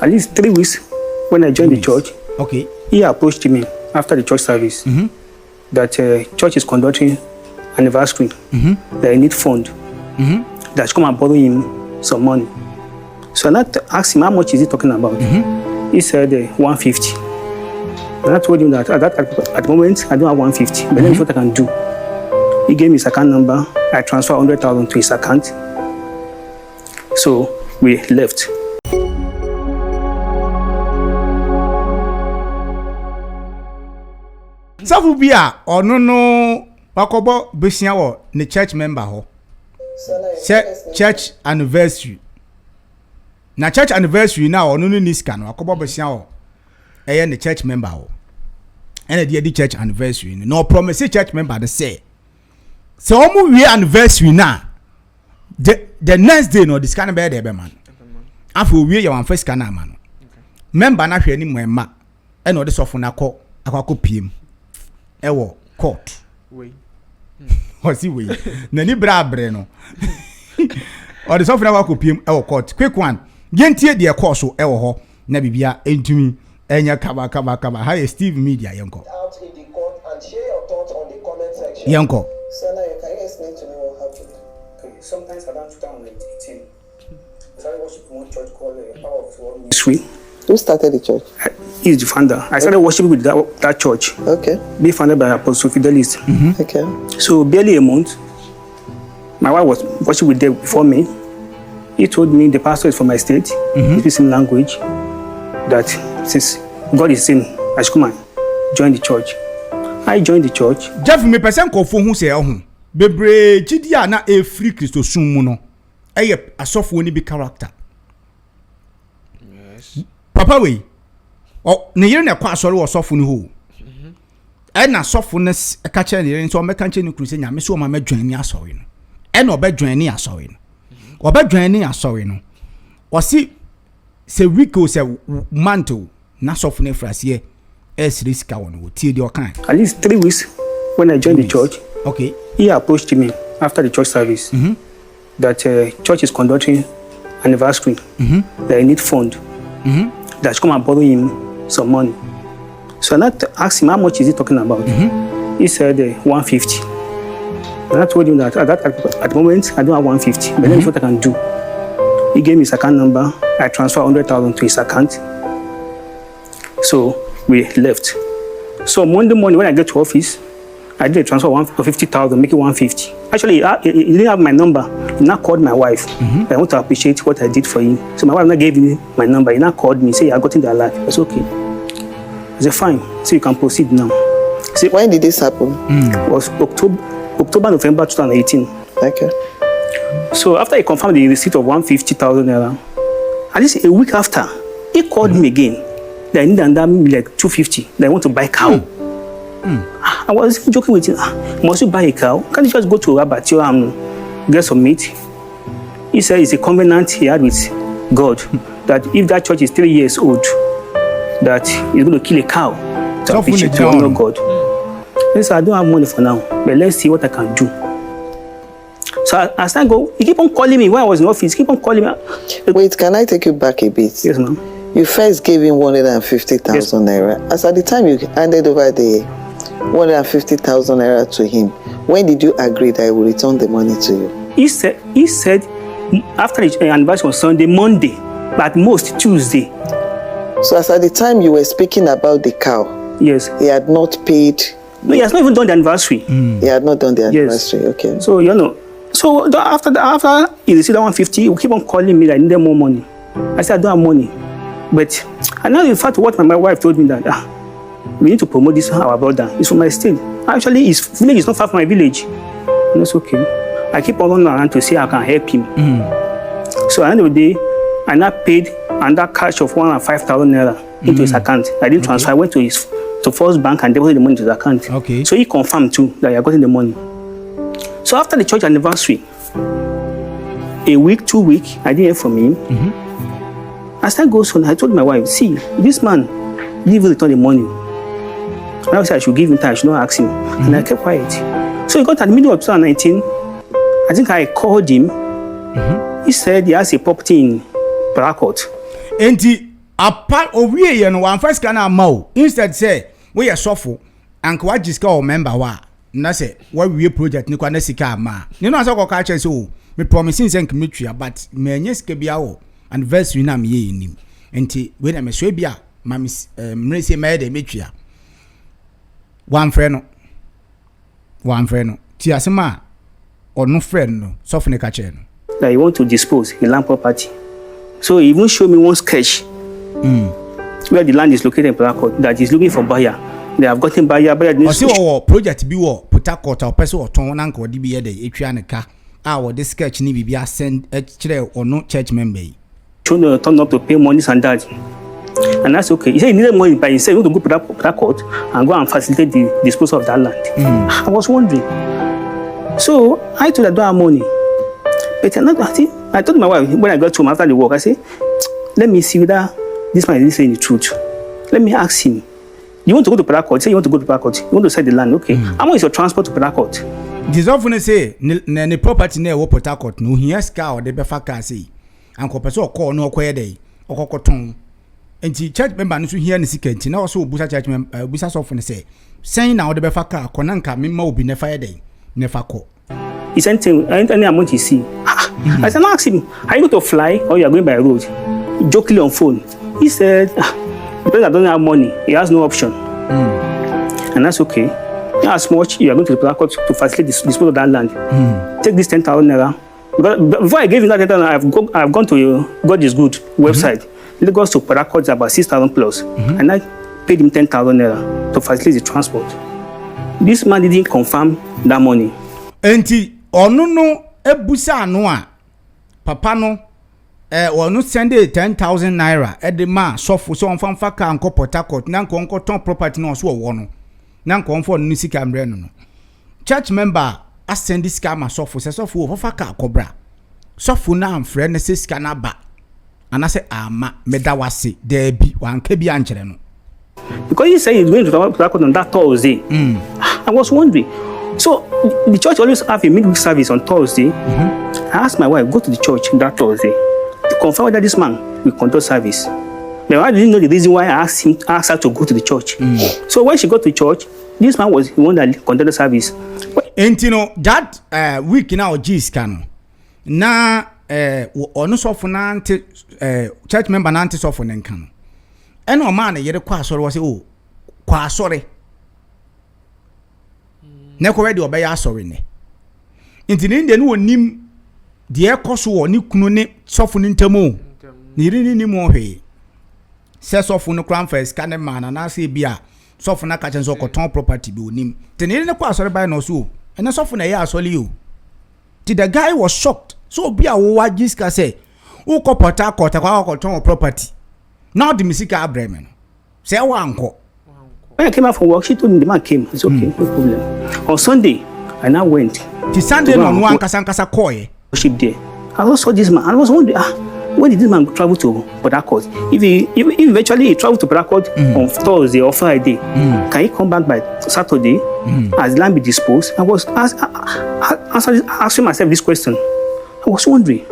at least 3 weeks when I joined the church. Okay. He approached me after the church service that church is conducting anniversary. That I need fund. That should come and borrow him some money. So I asked him how much is he talking about. He said 150. And I told him that at the moment I don't have 150, but let me see what I can do. He gave me his account number. I transferred 100,000 to his account. So we left. Safu bia no wakobo besia wo ne church member ho. Church anniversary. Na church anniversary na ono no niska no wakobo besia wo. Eye ne church member ho. Ene de church anniversary no promise church member dey say. So omu we anniversary na the next day no this kind be there be man. Afu we your first can na man. Member na hwe ni mwema. E no de sofo na akọ piem. Ewo court. Wait. What's he way? Nani brabre no. Or the sofo na akọ piem ewo court. Quick one. Gentie de course so ewo ho na bibia entumi enya kaba. Hi Steve Media yanko. Out in the court and share your thoughts on the comment section. Yanko. Sana, can you explain to me what happened? Okay, sometimes around 2018, I started worshiping one church called Power of God Ministry. Who started the church? He's the founder. I started worshiping with that church. Okay. Being founded by Apostle Fidelis. Okay. So barely a month, my wife was worshiping with them before me. He told me the pastor is from my state. He speaks in language. That since God is saying, I should come and join the church. I joined the church. Jeff me person kofo hu se ho. Bebre gidia na e free Christo sum no. Eye asofo ni bi character. Yes. Papa we. O ne yire na kwa asori wo sofo ni ho. Na sofo ne ka che ne so me kan che ni kruse nya me so ma madwan ni asori no. Na obadwan ni asori no. Obadwan ni asori no. O si se week o se mantle na sofo ne frase risk one tie the kind. At least 3 weeks when I joined the church. Okay. He approached me after the church service that church is conducting anniversary. That I need fund. That should come and borrow him some money. So I asked him how much is he talking about. He said 150. And I told him that at the moment I don't have 150, but let me see what I can do. He gave me his account number. I transferred 100,000 to his account. So we left. So Monday morning when I get to office, I did a transfer of 50,000, make it 150. Actually, he didn't have my number. He now called my wife. I want to appreciate what I did for him. So my wife now gave me my number. He now called me, say I got in the alert. It's okay. I said fine. So you can proceed now. See, when did this happen? It was October, November 2018. Okay. So after he confirmed the receipt of 150,000 naira, at least a week after, he called me again. That I need another like 250. That I want to buy cow. I was joking with him. Must you buy a cow? Can't you just go to Rabat and get some meat? He said it's a covenant he had with God that if that church is 3 years old, that he's going to kill a cow to appreciate to honor God. He said I don't have money for now, but let's see what I can do. So as I go, he keep on calling me when I was in office. He keep on calling me. Wait, can I take you back a bit? Yes, ma'am. You first gave him 150,000 naira. As at the time you handed over the 150,000 naira to him, when did you agree that he will return the money to you? He said after the anniversary on Sunday, Monday, but at most Tuesday. So as at the time you were speaking about the cow, yes, he had not paid. No, he has not even done the anniversary. He had not done the anniversary. Yes. Okay. So so after he received that 150, he will keep on calling me that I needed more money. I said I don't have money. But I know in fact what my wife told me that we need to promote this our brother. He's from my state. Actually, his village is not far from my village. And that's okay. I keep on running around to see how I can help him. So at the end of the day, I now paid under cash of 105,000 naira into his account. I didn't transfer. I went to First Bank and deposited the money to his account. Okay. So he confirmed too that he had gotten the money. So after the church anniversary, a week, 2 weeks, I didn't hear from him. As time goes on, I told my wife, see, this man didn't even return the money. And I said I should give him time, I should not ask him. And I kept quiet. So he got at the middle of 2019, I think I called him. He said he has a property in Blackcourt. Enti apart owie ye no one first can amount instead say we are suffer and kwa jiska o member wa na say we project ni kwa na sika ama ni no asa ko ka che so me promising say nkemetwa but me anya sika bia wo anniversary na me ye nim enti we na me so bia ma me mrese me de metwa one friend no ti asema onu friend no sofne ka che no that he want to dispose the land property. So he even showed me one sketch where the land is located in Port Harcourt that he's looking for buyer. They have gotten buyer o se o project bi wo Port Harcourt o person o ton na nka odi bi ye de etwa ne ka wo this sketch ni bibia send kire ono church member yi shown to turn up to pay money and that. And that's okay. He said he needed money by himself. He want to go to Port Harcourt and go and facilitate the disposal of that land. I was wondering. So I told her I don't have money. But I told my wife when I got home after the work, I said, let me see whether this man is saying the truth. Let me ask him. You want to go to Port Harcourt? Say you want to go to Port Harcourt. You want to sell the land? Okay. How much is your transport to Port Harcourt? This often say the property near Port Harcourt. No, he has car or the befa car say. And person call no queer day or coton. And the church member no here in the second. Now also Busa church member Busa often say, saying now the befa car konanka mimma will be never fire day. Never call. He sent him any amount he see. I said, ask him, are you going to fly or you are going by road? Jokingly on phone. He said, because I don't have money, he has no option. And that's okay. As much you are going to the Port Harcourt to facilitate the disposal of that land. Take this 10,000 naira. Because before I gave him that 10,000, I've gone to God is Good website. Lagos to Port Harcourt is about 6,000 plus. And I paid him 10,000 naira to facilitate the transport. This man didn't confirm that money. Enti onu no ebusa no a papa no onu send 10,000 naira e de ma sofo so onfa ka anko Port Harcourt na nko ton property no so wo no na nko onfo no sika mbre no church member asend sika ma sofo se sofo wo fa ka akobra sofo na amfre na se sika na ba anase ama meda wase there bi wanka bi ankere no because he said he's going to Port Harcourt on that Thursday. I was wondering. So the church always have a midweek service on Thursday. I asked my wife, go to the church that Thursday to confirm whether this man will conduct service. But I didn't know the reason why I asked her to go to the church. So when she got to church, this man was the one that conducted service. And you know that week now Jesus can na ono sofo na church member na sofo nenkan. And o man yere kwa asori was oh kwa asori. Neko ready obey sorry ne. Inti ne no onim de ekoso wo ne kunu ne sofo ne ntamo. Ne ri ni mo hwe. Se sofo no kran first kan man na se bia sofo na ka chen so koton property bi onim. Te ne ne kwa sorry by no so. Ene sofo na ye asoli o. Ti the guy was shocked. So bia wo wa jiska say, "Wo ko Port Harcourt kwa koton property." Now the misika abreme no. Se wa anko. When I came out from work, she told me the man came. It's okay, no problem. On Sunday, I now went. The Sunday no one kasa koye. Worship there. I also saw this man. I was wondering, when did this man travel to Port Harcourt? If eventually he traveled to Port Harcourt on Thursday or Friday, can he come back by Saturday? As land be disposed? I was asking myself this question. I was wondering.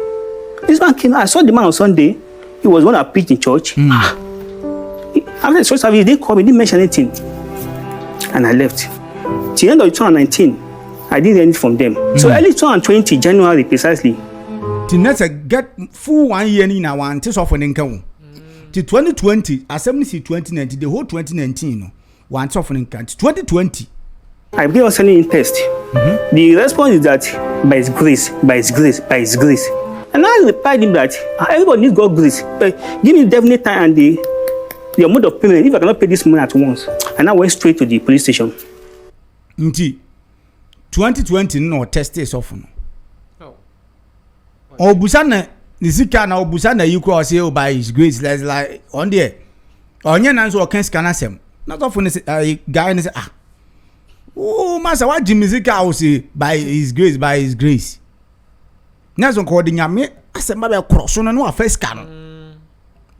This man came. I saw the man on Sunday. He was one that preached in church. After the church service, he didn't call me, didn't mention anything. And I left. Till the end of 2019, I didn't hear anything from them. So early 2020, January precisely. Till next get full 1 year in our antis of an income. Till 2020, assembly 2019, the whole 2019, no, one of an income. 2020. I began on sending in test. The response is that by his grace, by his grace, by his grace. And I replied him that everybody needs God's grace. But give me definite time and the amount of payment if I cannot pay this money at once. And I went straight to the police station. Nti 2020 no test is often. Oh, Busana Nisika na Busana you cross here by his grace. Let's like on there. On your answer can scan us him. Not often a guy and say, oh, Master, what Jim Nisika will say by his grace, by his grace. Nason called in me. I said, maybe a cross on no first scan.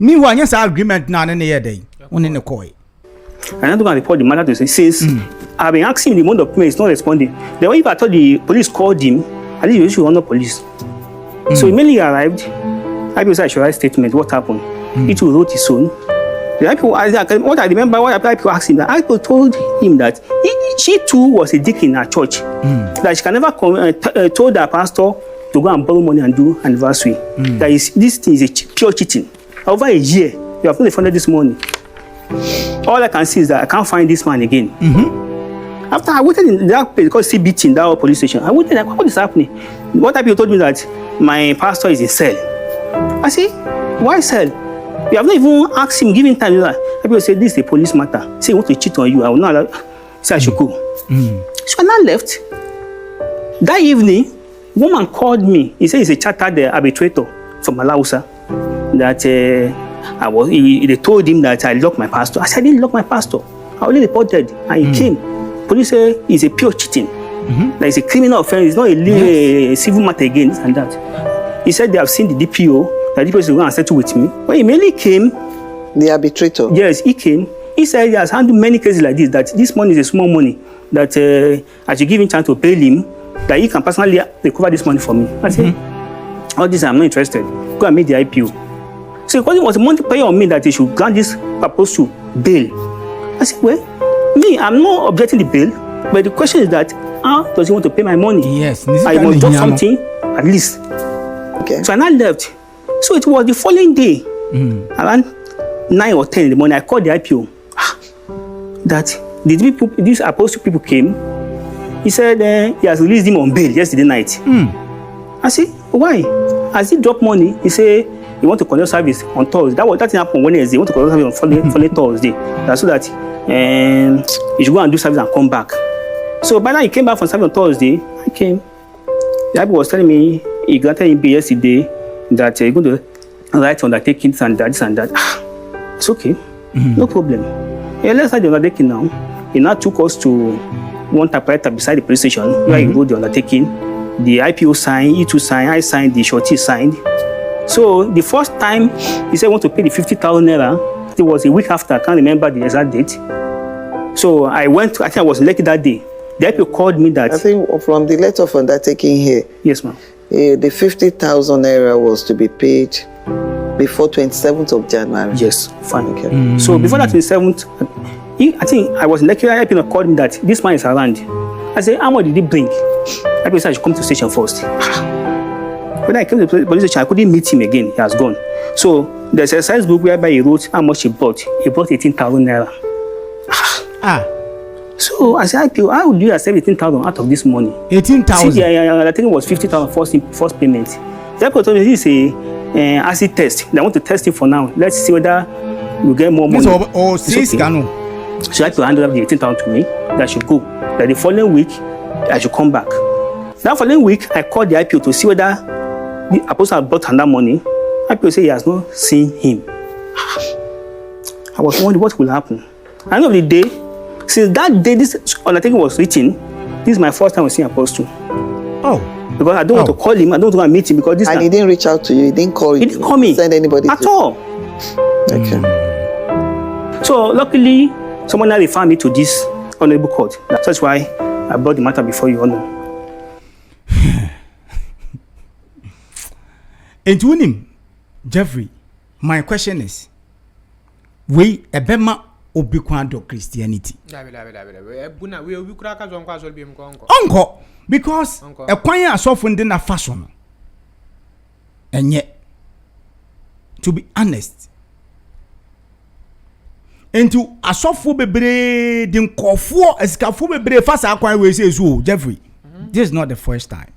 Meanwhile, yes, agreement now in the year day. One in the coy. And I'm going to report the matter to say, since I've been asking him the amount of payment, he's not responding. Then if I thought the police called him, I think you should honor police. So immediately arrived, I should write statement, what happened. He too wrote his own. The IPO, what I remember, what IPO asked him, the IPO told him that she too was a deacon in her church. That she can never told her pastor to go and borrow money and do anniversary. That this thing is a pure cheating. Over a year, you have not refunded this money. All I can see is that I can't find this man again. After I waited in that place called C0urt in that police station, I waited like, what is happening? What people told me that my pastor is in cell. I say, why cell? You have not even asked him, giving time. People say, this is a police matter. Say, he want to cheat on you. I will not allow. Say, I should go. So I now left. That evening, woman called me. He said he's a chartered arbitrator from Malausa. That they told him that I locked my pastor. I said, I didn't lock my pastor. I only reported, and he came. Police say it's a pure cheating. That it's a criminal offense. It's not a civil matter again, and that. He said they have seen the DPO. That DPO is going to settle with me. When he mainly came, the arbitrator. Yes, he came. He said he has handled many cases like this. That this money is a small money. That I should give him chance to bail him. That he can personally recover this money for me. I said, all this I'm not interested. Go and make the IPO. So because it was a money prayer on me that he should grant this proposed to bail. I said, well, me, I'm not objecting the bail, but the question is that how does he want to pay my money? Yes, I must drop something at least. Okay. So I now left. So it was the following day, around 9 or 10 in the morning, I called the IPO. That these apostle people came. He said he has released him on bail yesterday night. I said, why? As he dropped money, he said he want to conduct service on Thursday. That happened on Wednesday. He want to conduct service on following Thursday. So that he should go and do service and come back. So by the time he came back from service on Thursday, I came. The IPO was telling me he granted him bail yesterday that he's going to write undertakings and this and that. It's okay. No problem. Yeah, let's start the undertaking now. He now took us to one typewriter beside the police station where he wrote the undertaking. The IPO signed, E2 signed, I signed, the shorty signed. So the first time he said he want to pay the 50,000 naira, it was a week after, I can't remember the exact date. So I went, I think I was lucky that day. The IPO called me that. I think from the letter of undertaking here. Yes, ma'am. The 50,000 naira was to be paid before 27th of January. Yes, fine. Okay. So before that 27th, I think I was lucky. IPO called me that this man is around. I said, how much did he bring? IPO said I should come to the station first. When I came to the police station, I couldn't meet him again. He has gone. So there's a size book whereby he wrote how much he bought. He bought 18,000 naira. So I said, IPO, how would you accept 18,000 out of this money? 18,000? I think it was 50,000 first payment. The IPO told me this is a acid test. They want to test it for now. Let's see whether you get more money. So IPO handed up the 18,000 to me. That I should go. That the following week, I should come back. That following week, I called the IPO to see whether the apostle had brought another money. IPO said he has not seen him. I was wondering what will happen. At the end of the day, since that day this undertaking was written, this is my first time seeing Apostle. Oh. Because I don't want to call him, I don't want to meet him because this. And he didn't reach out to you, he didn't call you. He didn't call me. Send anybody at all. Okay. So luckily, someone now referred me to this honorable court. That's why I brought the matter before you all know. And to him, Jeffrey, my question is, we a bema obiquando Christianity. Uncle, because a choir is often in a fashion. And yet, to be honest, and to a soft bebre, then call for a scafu bebre fast acquire we say so, Jeffrey. This is not the first time.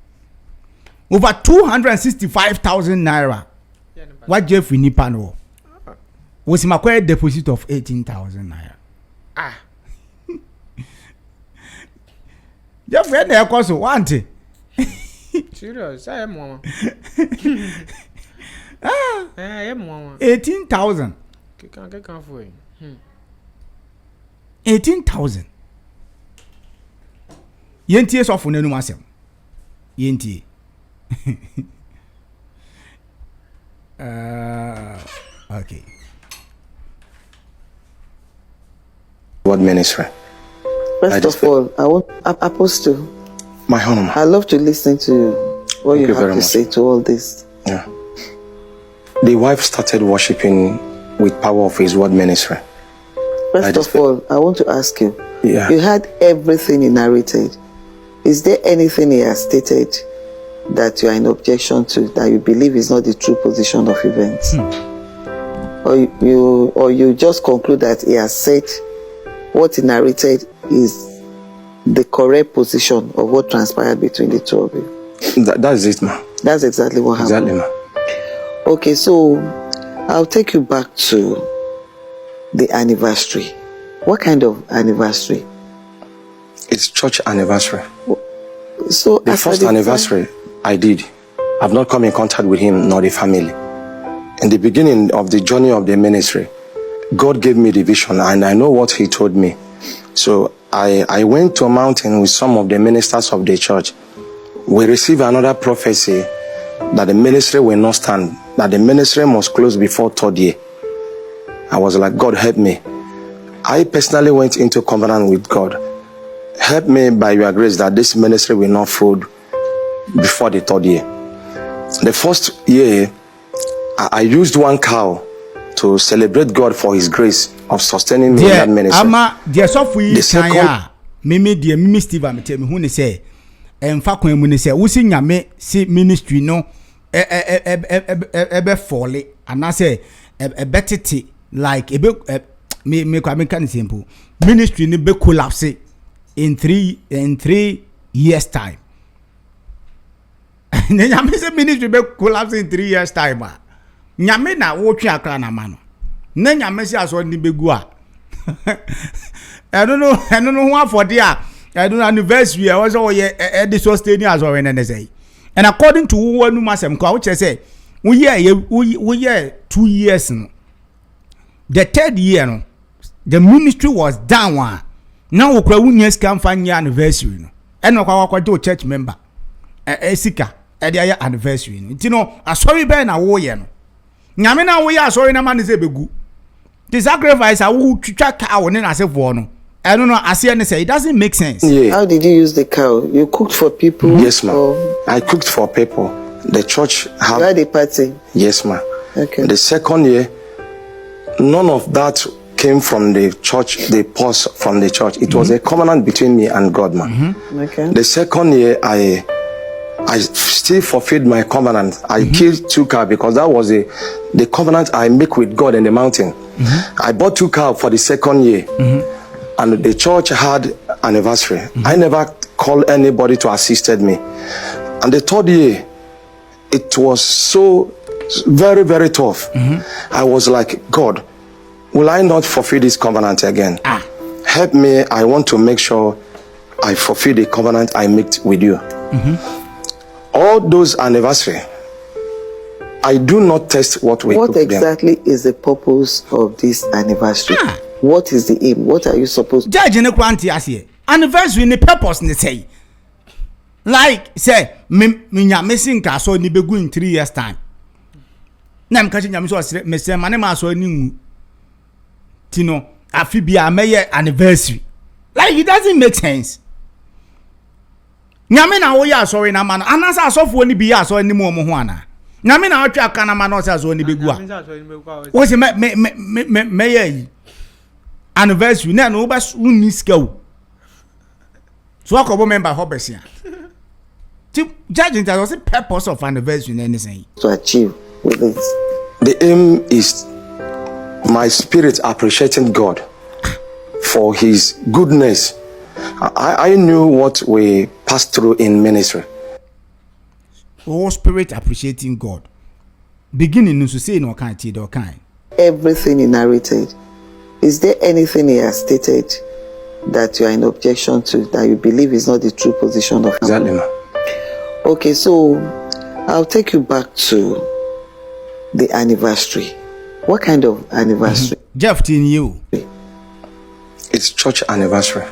Over 265,000 naira. What Jeffrey Nipano was my credit deposit of 18,000 naira. Jeffrey, there cost one. Serious, I am one. 18,000. 18,000. Yenti is off on any masem. Yenti. Okay. What ministry? First of all, I want Apostle. My honor. I love to listen to what you have to say to all this. Yeah. The wife started worshiping with power of his word ministry. First of all, I want to ask you. Yeah. You had everything he narrated. Is there anything he has stated that you are in objection to, that you believe is not the true position of events? Or you just conclude that he has said what he narrated is the correct position of what transpired between the two of you? That's it, ma. That's exactly what happened. Exactly, ma. Okay, so I'll take you back to the anniversary. What kind of anniversary? It's church anniversary. So The first anniversary I did, I've not come in contact with him nor the family. In the beginning of the journey of the ministry, God gave me the vision and I know what he told me. So I went to a mountain with some of the ministers of the church. We received another prophecy that the ministry will not stand, that the ministry must close before 3rd year. I was like, God, help me. I personally went into covenant with God. Help me by your grace that this ministry will not fold before the 3rd year. The first year, I used 1 cow to celebrate God for his grace of sustaining me in that ministry. Ama dear software The second- kanya mimi Steve am tell me who ne say emfa kwan mu ne say wo si nyame si ministry no ebe fole and say betete like me can simple ministry ni be collapse in 3 years time. Ne nyame say ministry be collapse in 3 years time. Nyame na wo twa akra na ma no. Ne nyame say aso ni begu a. I don't know who for there. I don't know anniversary. I was all this sustaining as well when say. And according to who nu masem kwa which say we year 2 years no. The 3rd year no, the ministry was down one. Now we can win scam fan year anniversary no. And no kwa church member. Esika their anniversary no. You know, a sorry be na wo ye no. Nyame na wo ye sorry na man say begu. The sacrifice I will twa cow ne na say for no. I don't know, I see and say it doesn't make sense. Yeah. How did you use the cow? You cooked for people? Yes, ma. Or I cooked for people. The church you had a party? Yes, ma. Okay. The 2nd year, none of that came from the church, the pause from the church. It was a covenant between me and God, ma. Okay. The 2nd year, I still fulfilled my covenant. I killed 2 cows because that was the covenant I make with God in the mountain. I bought 2 cows for the 2nd year. And the church had anniversary. I never called anybody to assist me. And the 3rd year, it was so very, very tough. I was like, God, will I not fulfill this covenant again? Help me. I want to make sure I fulfill the covenant I made with you. All those anniversary, I do not test what we What cook them. exactly is the purpose of this anniversary? What is the aim? What are you supposed to Judge ne kwanti ase. Anniversary ne purpose ne say. Like say me nyame sinka so ni begu in 3 years time. Na mka nyame so me say mane ma so ni ngu. Tino afi bia meye anniversary. Like it doesn't make sense. Nyame na wo ya sorry na ma no. Anasa asofo ni bi ya so ni mo ho ana. Nyame na atwa aka na ma no say so ni begu a. Wo say me ye anniversary na no ba ni skill. So I come member hobesia. Judging that was the purpose of anniversary and anything achieve with this? The aim is my spirit appreciating God for his goodness. I knew what we passed through in ministry. Oh, spirit appreciating God. Beginning to say no kind to kind. Everything he narrated. Is there anything he has stated that you are in objection to, that you believe is not the true position of Exactly, ma. Okay, so I'll take you back to the anniversary. What kind of anniversary? Jeff tin you. It's church anniversary.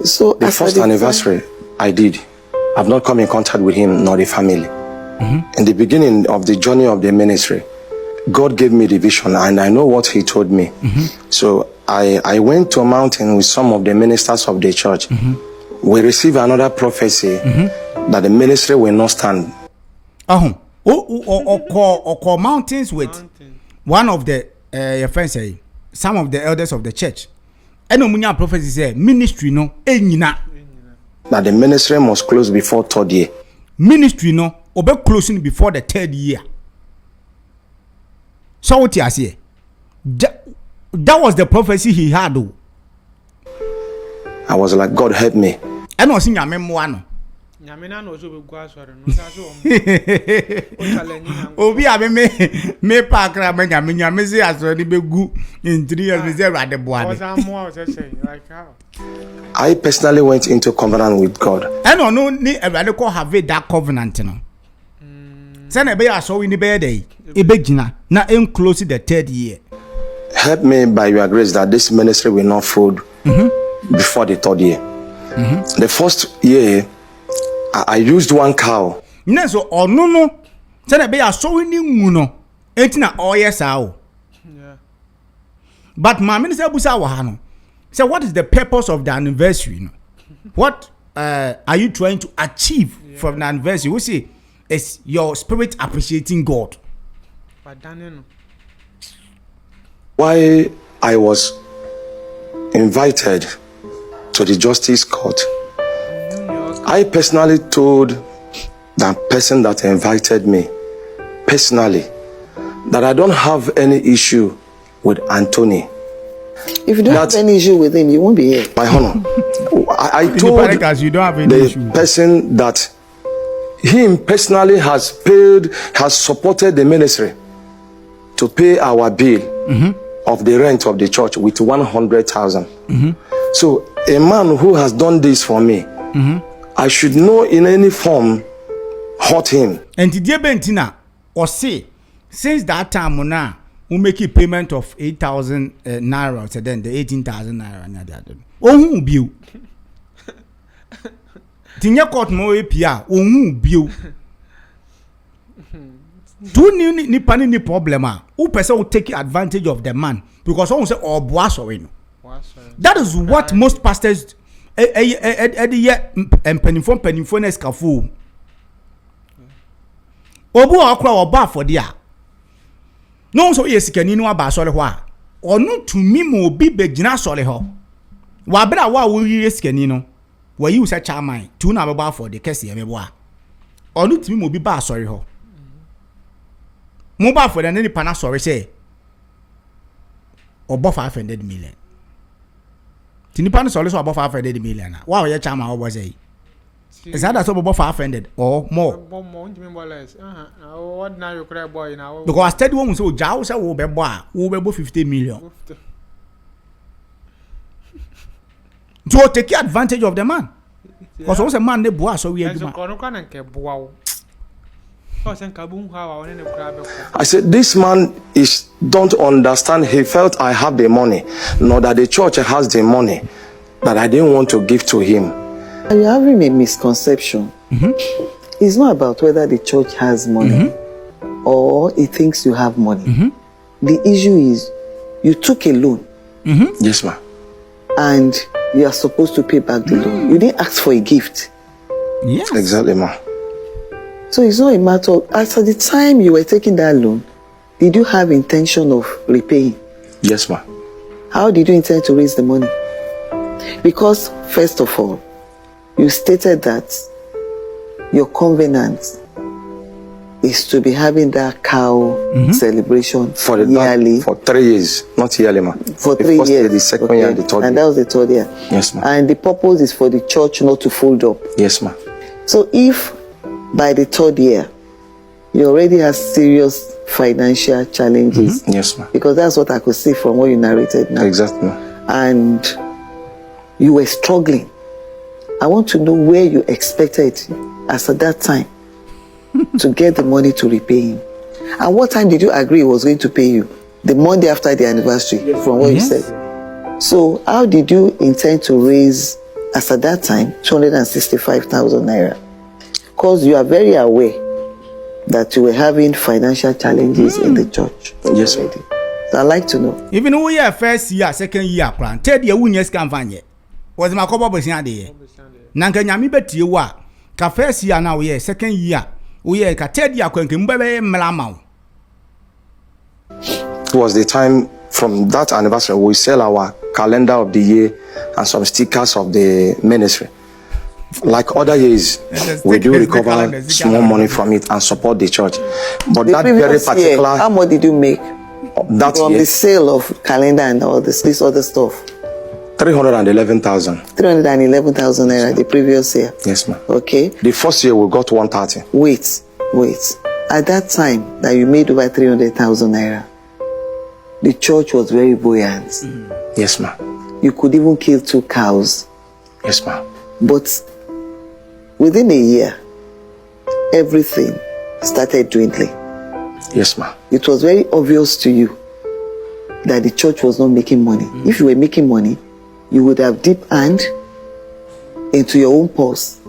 So The first anniversary I did, I've not come in contact with him nor the family. In the beginning of the journey of the ministry, God gave me the vision and I know what he told me. So I went to a mountain with some of the ministers of the church. We received another prophecy that the ministry will not stand. Or mountains with one of the your friends say some of the elders of the church. And omunya prophecy say ministry no enyina. That the ministry must close before 3rd year. Ministry no obe closing before the 3rd year. So what you say? That was the prophecy he had. I was like, God help me. And I was in your memoir. Obi abe me pakra me nyame se asori be gu in 3 years me say rade boade. I personally went into covenant with God. And no ni rade ko have that covenant no. Say na be aso we ni be dey e be gina na en close the 3rd year. Help me by your grace that this ministry will not fold before the 3rd year. The first year I used 1 cow. So no. Say na be aso we ni mu no. Enti na oyesa o. Yeah. But my minister busa wa ha no. So what is the purpose of the anniversary? No? What are you trying to achieve from the anniversary? We see is your spirit appreciating God. Why I was invited to the justice court, I personally told that person that invited me personally that I don't have any issue with Anthony. If you don't have any issue with him, you won't be here. My honor, I told you don't have any issue. Person that him personally has supported the ministry to pay our bill of the rent of the church with 100,000. So a man who has done this for me, I should know in any form hurt him. And the bentina or say since that time now we make a payment of 8,000 naira, so then the 18,000 naira. Oh, bill. Tinya court mo epia, oh, bill. Do ni pani ni problem ah. Who person will take advantage of the man because someone say oh boaso. That is what most pastors penifon escafu. Obu akwa oba for dia. No so yes kani no aba sole ho a. Onu tumi mo bi begina sole ho. Wa bra wa wo yes kani no. Wa yi usa chairman tu na be for the case e mebo a. Onu tumi mo bi ba sore ho. Mo ba for the ni pana sore say obo 500 million. Tini pana sore so obo 500 million. Wa ye chairman obo say. Is that so about 500 or more? Because I steady one so Jaws will be 50 million. To take advantage of the man. Because also a man they boa so we I said this man don't understand. He felt I have the money, nor that the church has the money that I didn't want to give to him. And you're having a misconception. It's not about whether the church has money or it thinks you have money. The issue is you took a loan. Yes, ma'am. And you are supposed to pay back the loan. You didn't ask for a gift. Yes. Exactly, ma'am. So it's not a matter of, as at the time you were taking that loan, did you have intention of repaying? Yes, ma'am. How did you intend to raise the money? Because, first of all, you stated that your covenant is to be having that cow celebration for the yearly. For 3 years, not yearly, ma'am. For 3 years. Year, the second year, the third year. And that was the 3rd year. Yes, ma'am. And the purpose is for the church not to fold up. Yes, ma'am. So if by the 3rd year, you already have serious financial challenges. Yes, ma'am. Because that's what I could see from what you narrated now. Exactly, ma'am. And you were struggling. I want to know where you expected as at that time to get the money to repay him. And what time did you agree he was going to pay you? The Monday after the anniversary, from what you said. So how did you intend to raise, as at that time, 265,000 naira? Because you are very aware that you were having financial challenges in the church. Yes, already. So I'd like to know. Even when we are first year, second year plan, 3rd year, we just can't find it. Was my couple of years. Nanka nyami beti wa ka first year now we second year Uye katedi akwenke mbebe mlama. It was the time from that anniversary we sell our calendar of the year and some stickers of the ministry. Like other years, we do recover small money from it and support the church. But that very particular year, how much did you make that from year, the sale of calendar and all this other stuff? 311,000. 311,000 naira the previous year. Yes, ma'am. Okay. The first year we got 130. Wait. At that time that you made over 300,000 naira, the church was very buoyant. Yes, ma'am. You could even kill 2 cows. Yes, ma'am. But within a year, everything started dwindling. Yes, ma'am. It was very obvious to you that the church was not making money. If you were making money, you would have deep hand into your own purse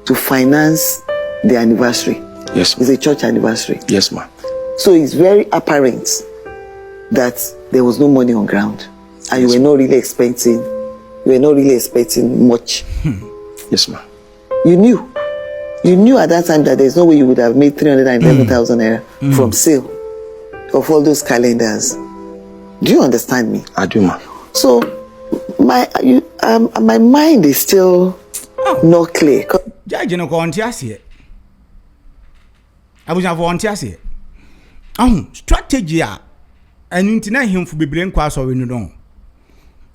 to finance the anniversary. Yes, It's ma'am. a church anniversary. Yes, ma'am. So it's very apparent that there was no money on ground, and you were not really expecting much. Yes, ma'am. You knew at that time that there's no way you would have made 311,000 naira from sale of all those calendars. Do you understand me? I do, ma'am. So my mind is still not clear. Judge no kontiase. Abuja for ontiase. Strategy a enu ntina hemfu bebre nkwa so we no don.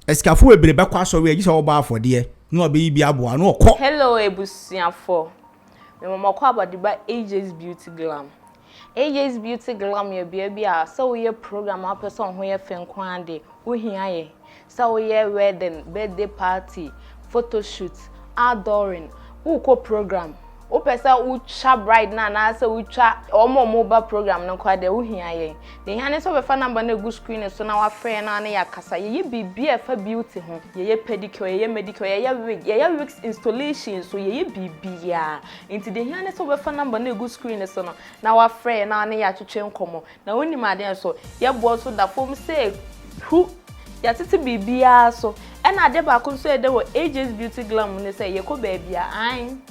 Eskafu bebre be kwa so we agisa wo ba afode na obeyi bi aboa na okọ. Hello ebusuafo. Me mama kwa abadiba AJ's Beauty Glam. AJ's Beauty Glam ye bia so we program a person ho ye fenkwan de wo hia ye. So we wedding, birthday party, photo shoot, outdooring. Who ko program? O pesa ucha bride na say ucha omo mobile program no kwa de wo hia ye. De hia ne so be fa number na go screen so na wa frɛ na ya kasa ye bibia fa beauty ho. Ye pedicure, ye medicure, ye wig, ye wigs installation so ye bibia. Into de hia ne so be fa number na go screen so no na wa frɛ na ya twetwe nkomo. Na woni ma de so ye bo so da fom say who ya titi bibia so e na de ba ko so e de wo AJ's Beauty Glam ne say ye ko baabia an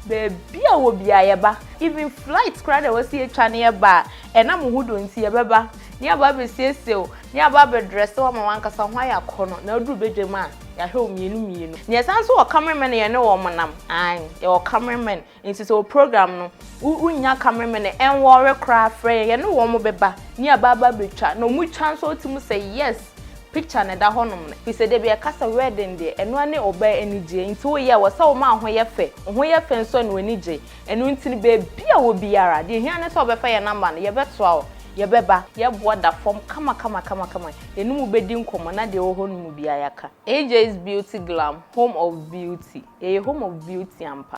baabia wo bia ye ba even flight crowd we see etwa ne ye ba e na mo hudo nti ye beba ne aba be sieseo ne aba be dress wo ma wankasa ho ya kono na duru bedwem a ya hwe mienu ne san so wo cameraman ye ne wo monam an ye wo cameraman nti so program no unya cameraman en wo rekra frɛ ye ne wo mo beba ne aba betwa no mu twa so otimu say yes picture na da honom ne. Bi se de be kasa wedding de eno ane oba enije nti wo ye wo sa wo ma ho ye fe nso ne wenije eno nti ne be bia wo biara de hia ne so obefa ye number ne ye betoa wo ye beba ye boa da form kama enu mu bedi nkomo na de wo ho no mu bia yaka. AJ's Beauty Glam, home of beauty. Home of beauty ampa.